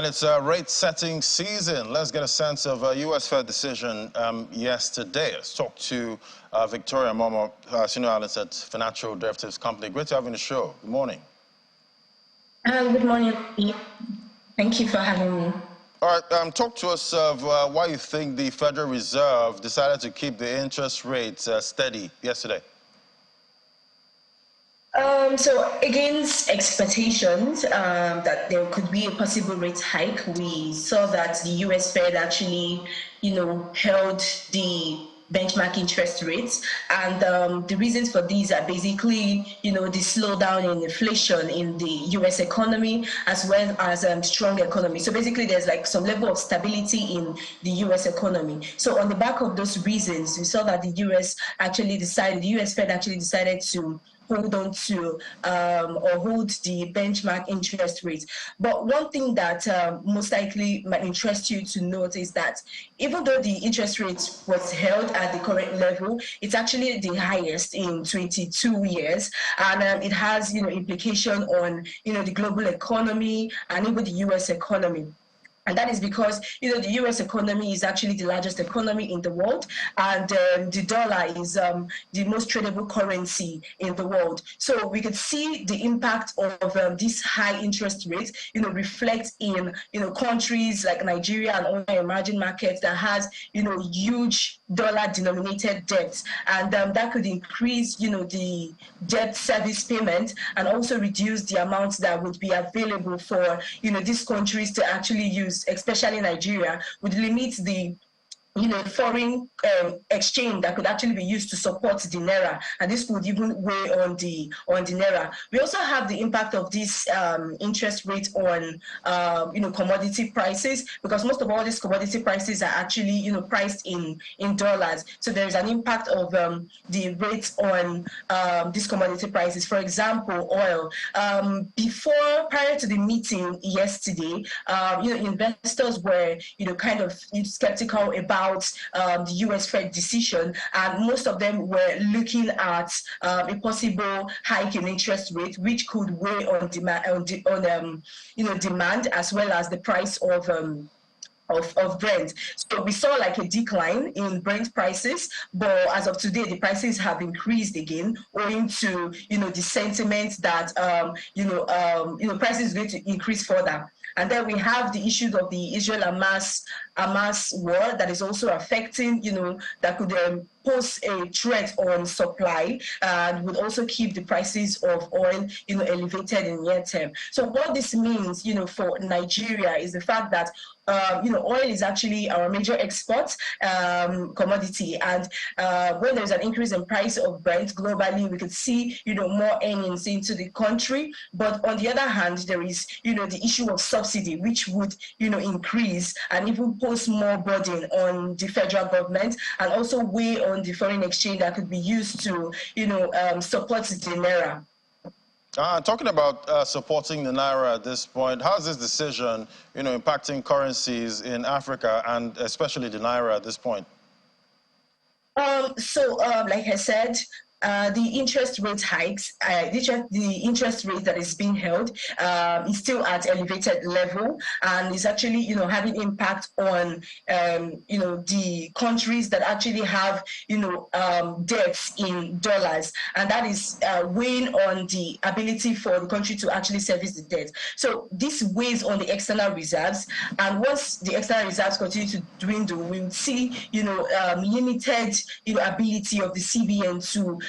And it's rate setting season. Let's get a sense of U.S. Fed decision yesterday. Let's talk to Victoria Momo, senior analyst at Financial Derivatives Company. Great to have you on the show. Good morning. Good morning. Thank you for having me. All right, talk to us of why you think the Federal Reserve decided to keep the interest rates steady yesterday. So against expectations that there could be a possible rate hike, we saw that the U.S. Fed actually, held the benchmark interest rates, and the reasons for these are basically, the slowdown in inflation in the U.S. economy as well as strong economy. So basically, there's like some level of stability in the U.S. economy. So on the back of those reasons, we saw that the U.S. Fed actually decided to hold on to or hold the benchmark interest rate. But one thing that most likely might interest you to note is that even though the interest rate was held at the current level, it's actually the highest in 22 years, and it has implication on the global economy and even the U.S. economy. And that is because, the U.S. economy is actually the largest economy in the world, and the dollar is the most tradable currency in the world. So we could see the impact of this high interest rate, reflect in, countries like Nigeria and other emerging markets that has, huge dollar-denominated debts, and that could increase, the debt service payment and also reduce the amounts that would be available for, these countries to actually use, especially Nigeria, would limit the foreign exchange that could actually be used to support the naira, and this would even weigh on the naira. We also have the impact of this interest rate on commodity prices, because most of all these commodity prices are actually priced in dollars. So there is an impact of the rates on these commodity prices. For example, oil. Prior to the meeting yesterday, investors were kind of skeptical about the U.S. Fed decision, and most of them were looking at a possible hike in interest rate, which could weigh on demand as well as the price of Brent. So we saw like a decline in Brent prices, but as of today, the prices have increased again, owing to the sentiment that prices are going to increase further. And then we have the issues of the Israel-Hamas war that is also affecting, that could pose a threat on supply and would also keep the prices of oil, elevated in near term. So what this means, for Nigeria is the fact that, oil is actually our major export commodity, and when there's an increase in price of Brent globally, we could see, more earnings into the country. But on the other hand, there is, the issue of subsidy, which would, increase and even pose more burden on the federal government, and also weigh on the foreign exchange that could be used to, support the naira. Talking about supporting the naira at this point, how is this decision, impacting currencies in Africa and especially the naira at this point? Like I said, the interest rate hikes, the interest rate that is being held is still at elevated level, and is actually, having impact on, the countries that actually have, debts in dollars, and that is weighing on the ability for the country to actually service the debt. So this weighs on the external reserves, and once the external reserves continue to dwindle, we will see, limited, ability of the CBN to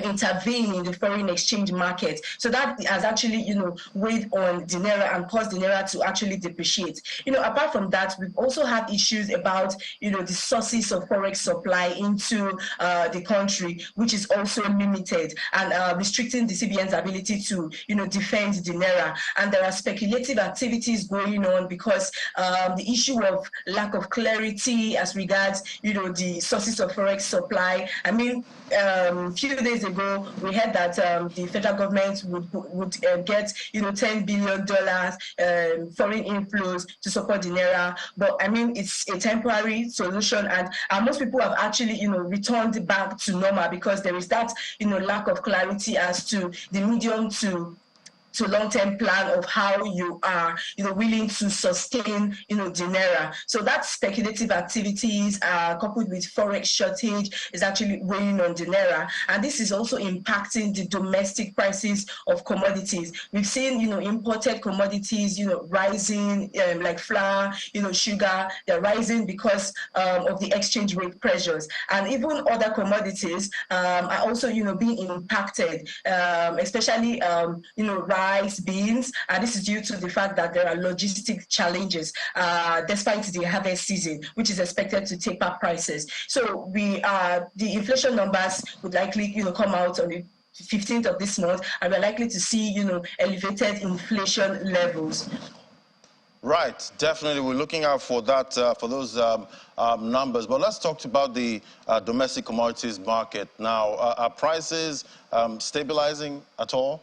intervene in the foreign exchange market. So that has actually, weighed on the naira and caused the naira to actually depreciate. Apart from that, we also have issues about, the sources of forex supply into the country, which is also limited and restricting the CBN's ability to, defend the naira. And there are speculative activities going on because the issue of lack of clarity as regards, the sources of forex supply. I mean, few days ago, we heard that the federal government would get, $10 billion foreign inflows to support the naira. But I mean, it's a temporary solution, and most people have actually, returned back to normal because there is that, lack of clarity as to the medium to to long-term plan of how you are, willing to sustain, the naira. So that speculative activities coupled with forex shortage is actually weighing on the naira, and this is also impacting the domestic prices of commodities. We've seen, imported commodities, rising, like flour, sugar. They're rising because of the exchange rate pressures, and even other commodities are also, being impacted, especially, rice, beans. And this is due to the fact that there are logistic challenges despite the harvest season, which is expected to taper prices. So the inflation numbers would likely, come out on the 15th of this month, and we're likely to see, elevated inflation levels. Right, definitely. We're looking out for that, for those numbers. But let's talk about the domestic commodities market now. Are prices stabilizing at all?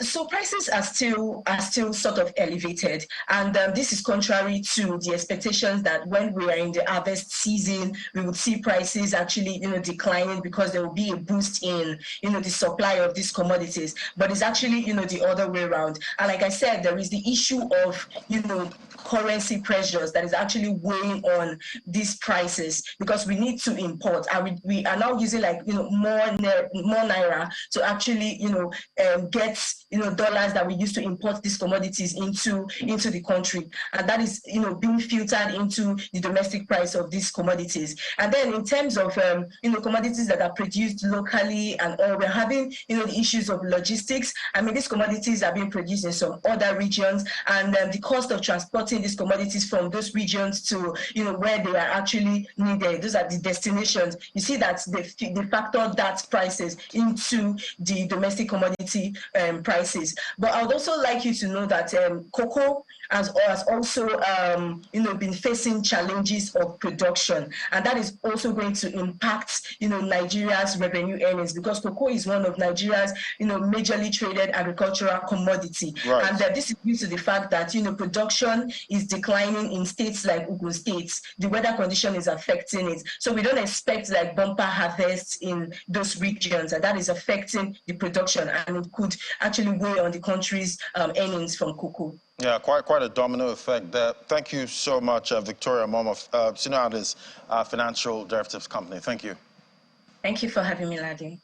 So prices are still sort of elevated, and this is contrary to the expectations that when we are in the harvest season, we would see prices actually, declining because there will be a boost in, the supply of these commodities. But it's actually, the other way around. And like I said, there is the issue of, currency pressures that is actually weighing on these prices, because we need to import, and we are now using more naira to actually get dollars that we use to import these commodities into the country, and that is being filtered into the domestic price of these commodities. And then in terms of commodities that are produced locally and all, we're having the issues of logistics. I mean, these commodities are being produced in some other regions, and the cost of transporting these commodities from those regions to where they are actually needed, those are the destinations. You see that they factor that prices into the domestic commodity prices. But I would also like you to know that cocoa has also been facing challenges of production, and that is also going to impact Nigeria's revenue earnings, because cocoa is one of Nigeria's majorly traded agricultural commodity. Right. And this is due to the fact that production is declining in states like Ogun State. The weather condition is affecting it, so we don't expect like bumper harvests in those regions, and that is affecting the production, and it could actually weigh on the country's earnings from cocoa. Yeah, quite a domino effect there. Thank you so much, Victoria Momo, Senior Analyst, Financial Derivatives Company. Thank you. Thank you for having me, Ladi.